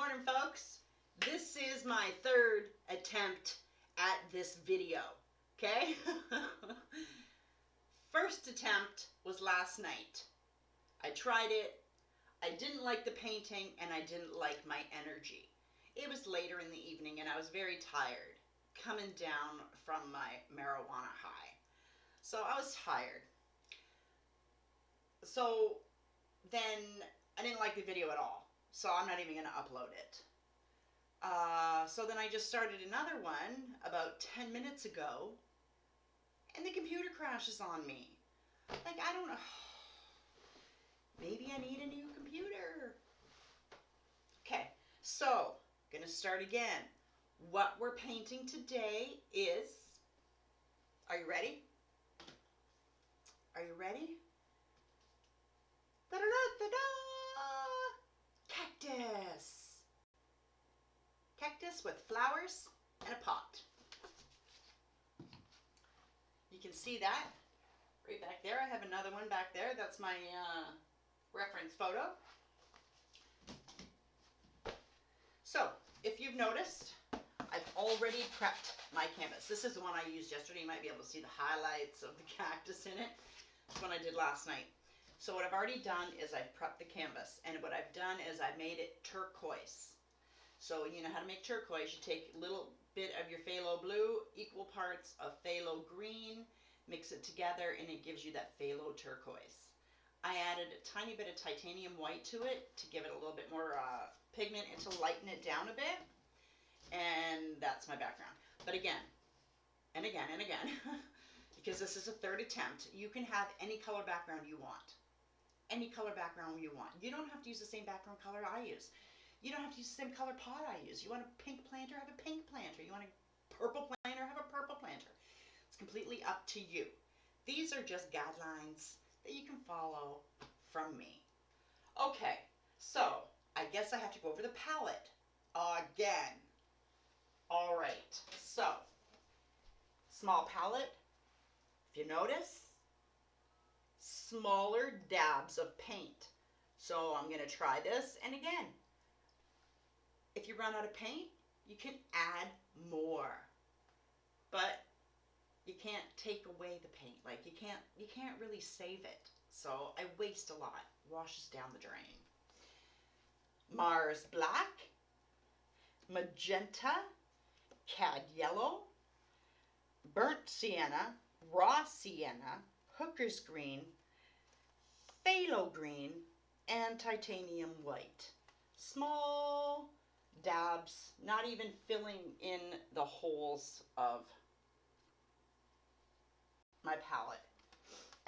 morning, folks. This is my third attempt at this video, okay? First attempt was last night. I tried it. I didn't like the painting and I didn't like my energy. It was later in the evening and I was very tired, coming down from my marijuana high. So I was tired. So then I didn't like the video at all. So I'm not even going to upload it. So then I just started another one about 10 minutes ago and the computer crashes on me. Like, I don't know. Maybe I need a new computer. Okay, so gonna start again. What we're painting today is, are you ready? Are you ready? Da-da-da-da-da! Cactus. Cactus with flowers and a pot. You can see that right back there. I have another one back there. That's my reference photo. So, if you've noticed, I've already prepped my canvas. This is the one I used yesterday. You might be able to see the highlights of the cactus in it. It's one I did last night. So what I've already done is I've prepped the canvas. And what I've done is I've made it turquoise. So you know how to make turquoise. You take a little bit of your phthalo blue, equal parts of phthalo green, mix it together, and it gives you that phthalo turquoise. I added a tiny bit of titanium white to it to give it a little bit more pigment and to lighten it down a bit. And that's my background. But again, and again, and again, because this is a third attempt, you can have any color background you want. Any color background you want. You don't have to use the same background color I use. You don't have to use the same color pot I use. You want a pink planter, have a pink planter. You want a purple planter, have a purple planter. It's completely up to you. These are just guidelines that you can follow from me. Okay, so I guess I have to go over the palette again. All right, so small palette. If you notice, smaller dabs of paint. So I'm going to try this, and again, if you run out of paint, you can add more, but you can't take away the paint. Like, you can't really save it. So I waste a lot. Washes down the drain. Mars black, magenta, cad yellow, burnt sienna, raw sienna, hooker's green, phthalo green, and titanium white. Small dabs, not even filling in the holes of my palette.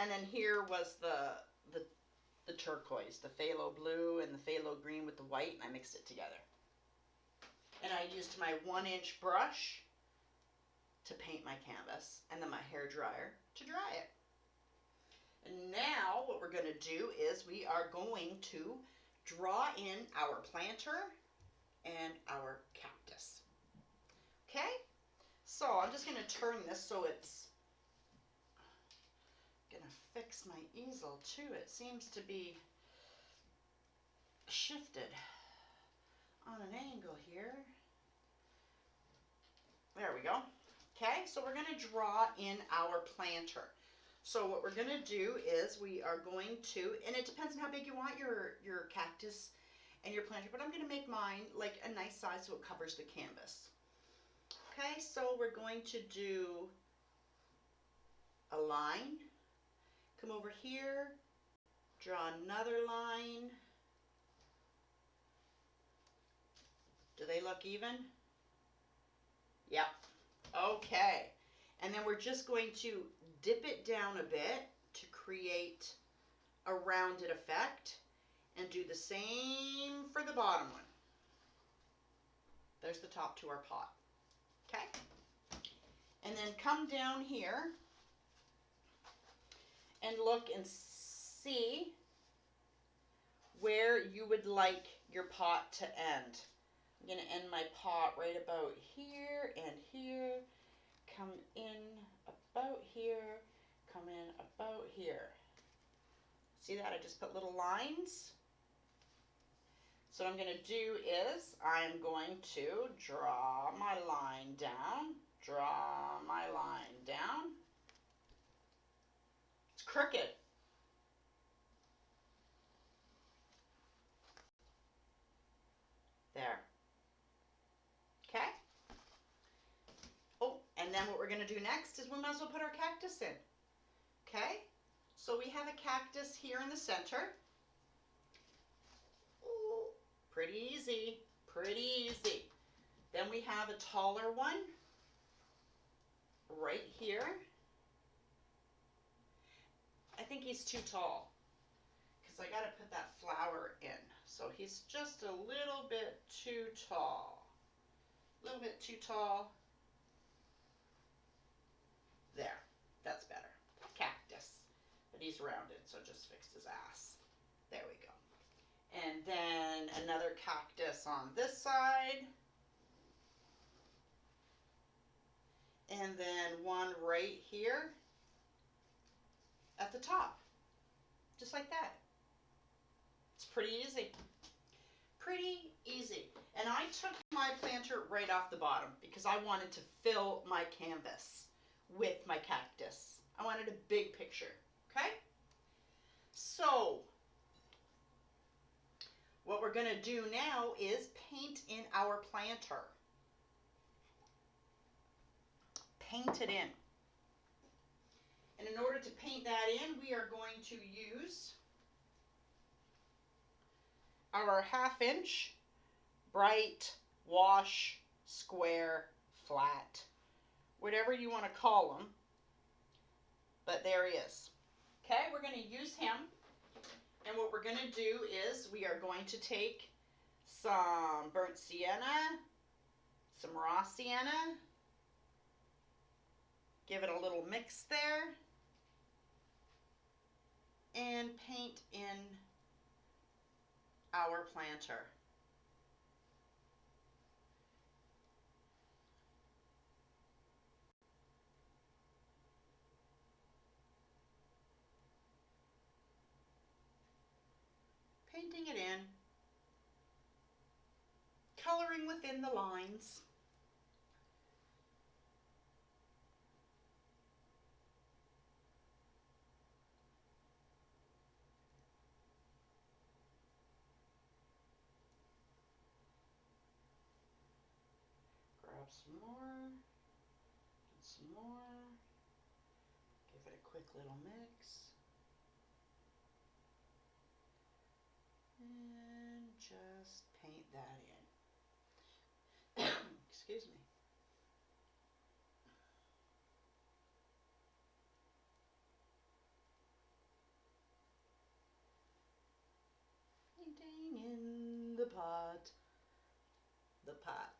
And then here was the turquoise, the phthalo blue and the phthalo green with the white, and I mixed it together. And I used my 1-inch brush to paint my canvas, and then my hair dryer to dry it. And now what we're going to do is we are going to draw in our planter and our cactus. Okay, so I'm just going to turn this so it's going to fix my easel too. It seems to be shifted on an angle here. There we go. Okay, so we're going to draw in our planter. So what we're going to do is we are going to, and it depends on how big you want your cactus and your planter, but I'm going to make mine like a nice size so it covers the canvas. Okay, so we're going to do a line, come over here, draw another line. Do they look even? Yep. Okay, and then we're just going to dip it down a bit to create a rounded effect. And do the same for the bottom one. There's the top to our pot. Okay? And then come down here and look and see where you would like your pot to end. I'm going to end my pot right about here and here. Come in about here. Come in about here. See that? I just put little lines. So what I'm going to do is I'm going to draw my line down, draw my line down. It's crooked. There. Okay? Oh, and then what we're going to do next is we might as well put our cactus in. Okay? So we have a cactus here in the center. Ooh, pretty easy. Pretty easy. Then we have a taller one right here. I think he's too tall because I got to put that flower in. So he's just a little bit too tall. A little bit too tall. There. That's better. Cactus. But he's rounded, so just fixed his ass. There we go. And then another cactus on this side. And then one right here at the top. Just like that. It's pretty easy. Pretty easy. And I took my planter right off the bottom because I wanted to fill my canvas with my cactus. I wanted a big picture. Okay? So, what we're going to do now is paint in our planter. Paint it in. And in order to paint that in, we are going to use our 1/2 inch bright wash square flat, whatever you want to call them, but there he is. Okay, we're going to use him, and what we're going to do is we are going to take some burnt sienna, some raw sienna, give it a little mix there, and paint in our planter. Painting it in, coloring within the lines. Grab some more, and some more, give it a quick little mix, and just paint that in. Excuse me. Painting in the pot, the pot.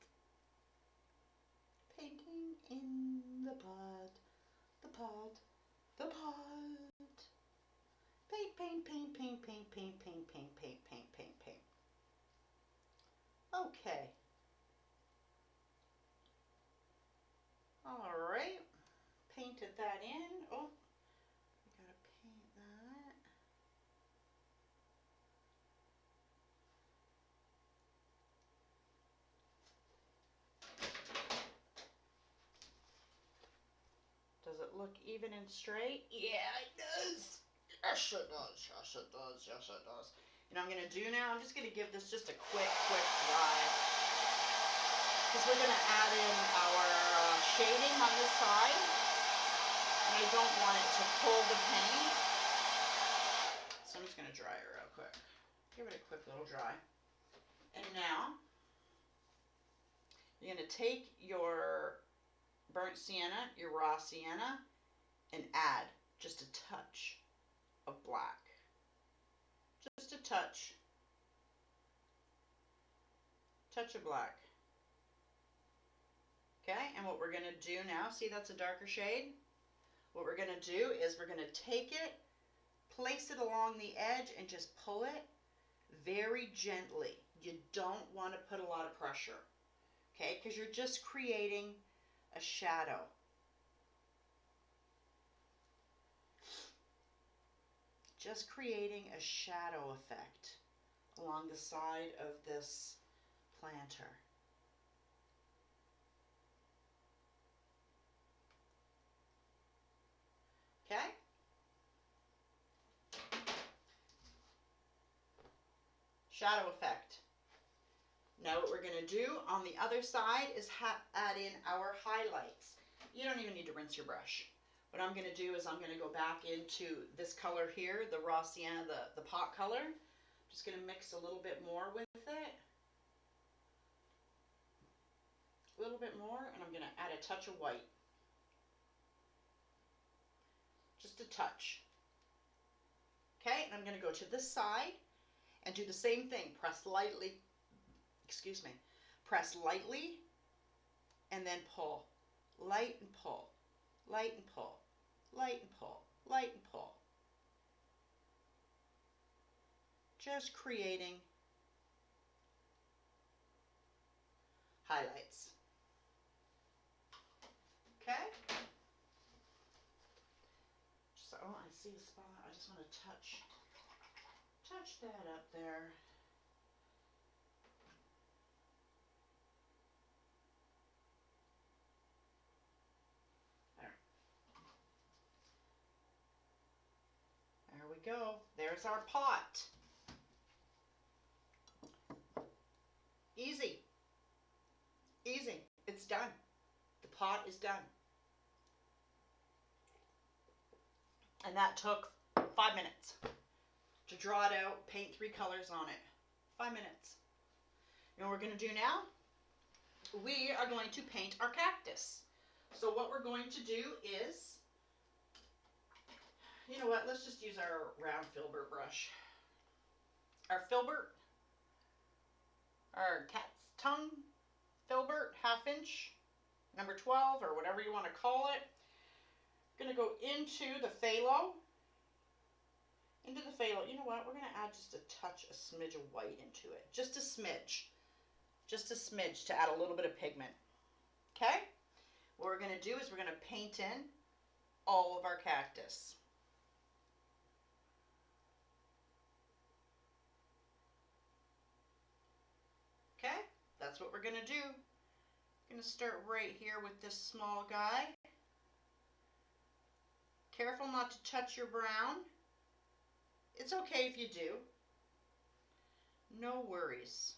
Painting in the pot, the pot, the pot. Paint, paint, paint, paint, paint, paint, paint, paint, paint, paint, paint, paint. Okay. All right. Painted that in. Oh, we gotta paint that. Does it look even and straight? Yeah, it does. Yes, it does. Yes, it does. Yes, it does. You know what I'm going to do now? I'm just going to give this just a quick dry. Because we're going to add in our shading on this side. And I don't want it to pull the paint. So I'm just going to dry it real quick. Give it a quick little dry. And now, you're going to take your burnt sienna, your raw sienna, and add just a touch of black. Just a touch. Touch of black. Okay, and what we're going to do now, see that's a darker shade? What we're going to do is we're going to take it, place it along the edge, and just pull it very gently. You don't want to put a lot of pressure, okay, because you're just creating a shadow. Just creating a shadow effect along the side of this planter. Okay? Shadow effect. Now what we're going to do on the other side is add in our highlights. You don't even need to rinse your brush. What I'm going to do is I'm going to go back into this color here, the raw sienna, the pot color. I'm just going to mix a little bit more with it. A little bit more, and I'm going to add a touch of white. Just a touch. Okay, and I'm going to go to this side and do the same thing. Press lightly, excuse me, press lightly and then pull. Light and pull, light and pull, light and pull, light and pull. Just creating highlights. Okay? So, oh, I see a spot. I just want to touch that up there. There we go. There's our pot. Easy. Easy. It's done. The pot is done. And that took 5 minutes to draw it out, paint 3 colors on it. 5 minutes. You know what we're going to do now? We are going to paint our cactus. So what we're going to do is, you know what, let's just use our round filbert brush. Our filbert, our cat's tongue filbert, 1/2 inch, number 12, or whatever you want to call it. Going to go into the phalo. Into the phalo. You know what? We're going to add just a touch, a smidge of white into it. Just a smidge. Just a smidge to add a little bit of pigment. Okay? What we're going to do is we're going to paint in all of our cactus. Okay? That's what we're going to do. I'm going to start right here with this small guy. Careful not to touch your brown. It's okay if you do. No worries.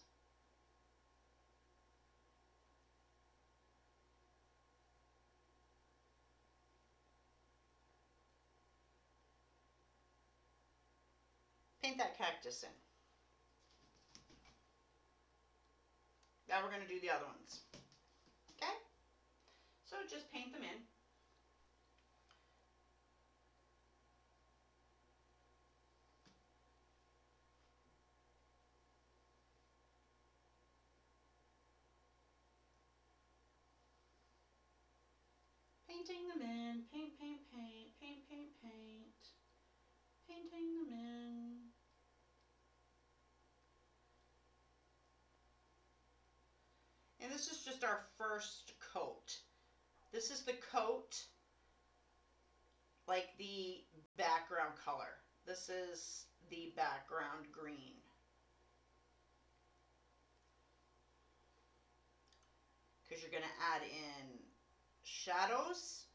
Paint that cactus in. Now we're going to do the other ones. Okay? So just paint them in. Painting them in. Paint, paint, paint. Paint, paint, paint. Painting them in. And this is just our first coat. This is the coat, like the background color. This is the background green. Because you're going to add in shadows.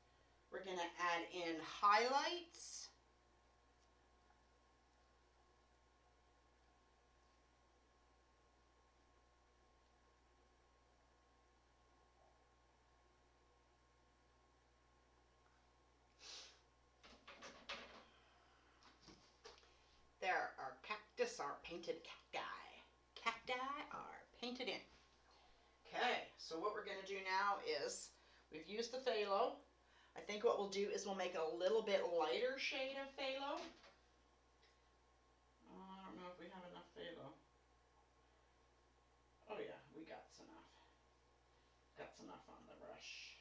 We're going to add in highlights. There, our cactus are painted cacti. Cacti are painted in. Okay, so what we're going to do now is, we've used the phalo. I think what we'll do is we'll make a little bit lighter shade of phalo. I don't know if we have enough phalo. Oh yeah, we got enough. Got enough on the brush.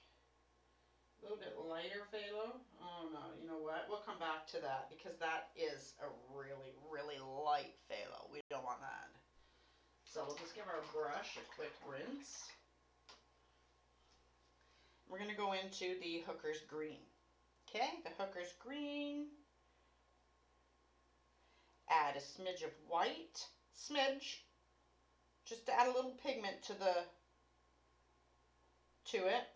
A little bit lighter phalo. Oh no, you know what? We'll come back to that because that is a really, really light phalo. We don't want that. So we'll just give our brush a quick rinse. We're going to go into the Hooker's Green. Okay, the Hooker's Green. Add a smidge of white, smidge, just to add a little pigment to it.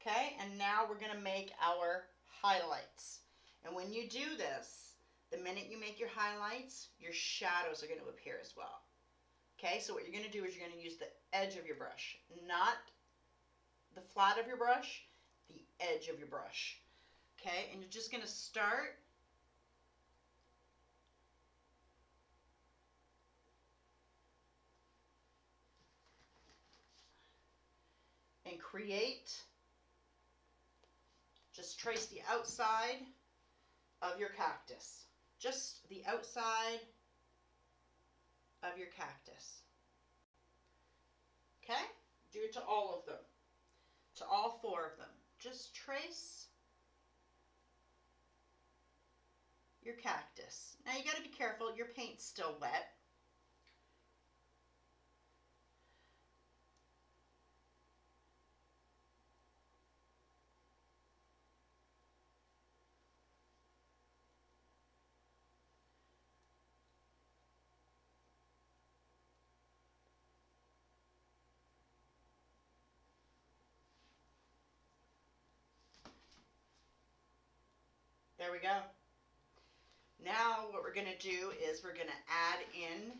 Okay, and now we're going to make our highlights. And when you do this, the minute you make your highlights, your shadows are going to appear as well. Okay, so what you're going to do is you're going to use the edge of your brush, not the flat of your brush, the edge of your brush. Okay, and you're just going to start and create, just trace the outside of your cactus. Just the outside of your cactus. Okay? Do it to all of them. To all 4 of them. Just trace your cactus. Now you got to be careful, your paint's still wet. There we go. Now what we're going to do is we're going to add in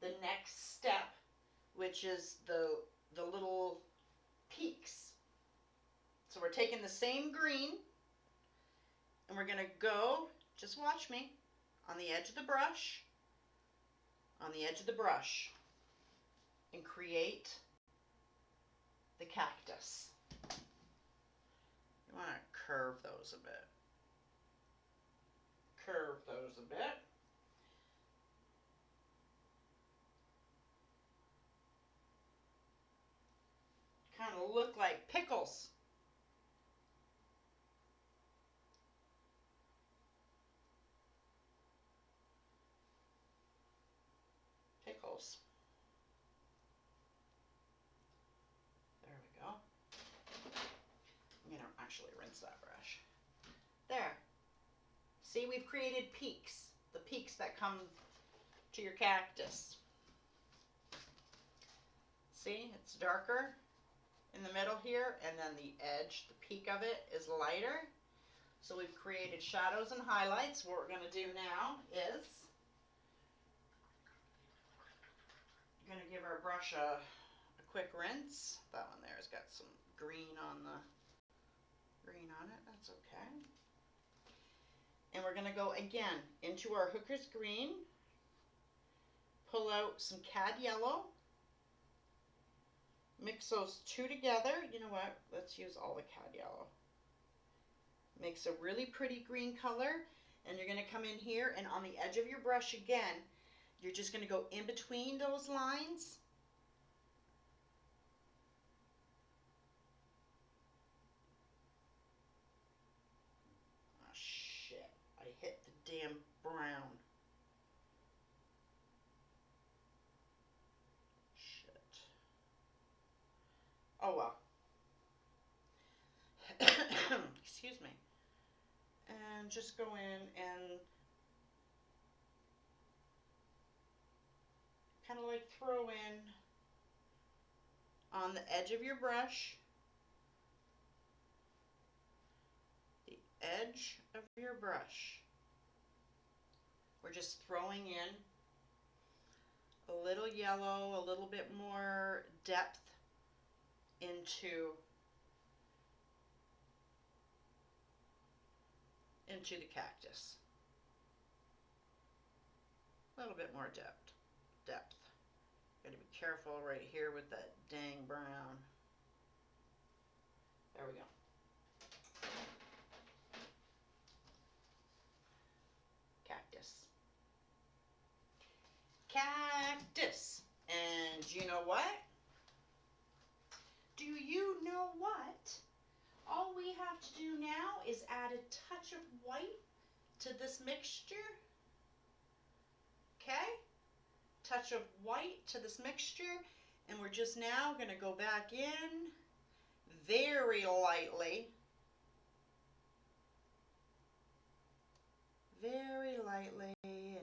the next step, which is the little peaks. So we're taking the same green and we're going to go, just watch me, on the edge of the brush, and create the cactus. You want to curve those a bit. Curve those a bit. Kind of look like pickles. Pickles. There we go. I'm going to actually rinse that brush. There. See, we've created peaks. The peaks that come to your cactus. See, it's darker in the middle here, and then the edge, the peak of it, is lighter. So we've created shadows and highlights. What we're going to do now is we're going to give our brush a quick rinse. That one there has got some green on it. That's okay. And we're going to go again into our hooker's green, pull out some cad yellow, mix those 2 together. You know what? Let's use all the cad yellow. Makes a really pretty green color. And you're going to come in here and on the edge of your brush again, you're just going to go in between those lines. Oh shit, I hit the damn brown. Shit. Oh well. Excuse me. And just go in and kind of like throw in on the edge of your brush, the edge of your brush. We're just throwing in a little yellow, a little bit more depth into the cactus. A little bit more depth. Gotta be careful right here with that dang brown. There we go. Cactus. And you know what? Do you know what? All we have to do now is add a touch of white to this mixture. Okay? Touch of white to this mixture. And we're just now going to go back in very lightly. Very lightly, and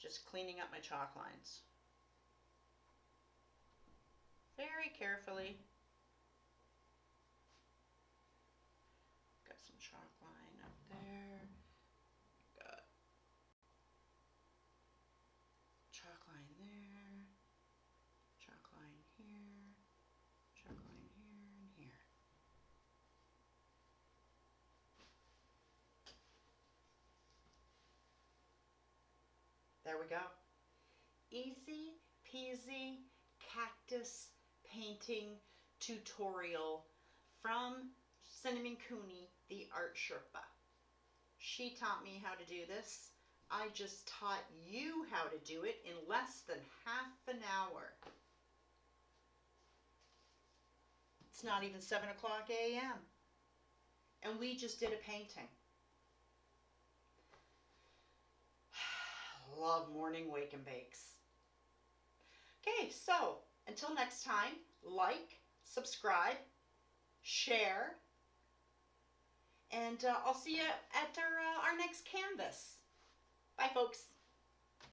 Just cleaning up my chalk lines. Very carefully. Got some chalk line up there. Got chalk line there. Chalk line here. Chalk line here and here. There we go. Easy peasy cactus painting tutorial from Cinnamon Cooney, the art Sherpa. She taught me how to do this. I just taught you how to do it in less than half an hour. It's not even 7 o'clock a.m. and we just did a painting. Love morning wake and bakes. Okay, so until next time, like, subscribe, share, and I'll see you at our next canvas. Bye, folks.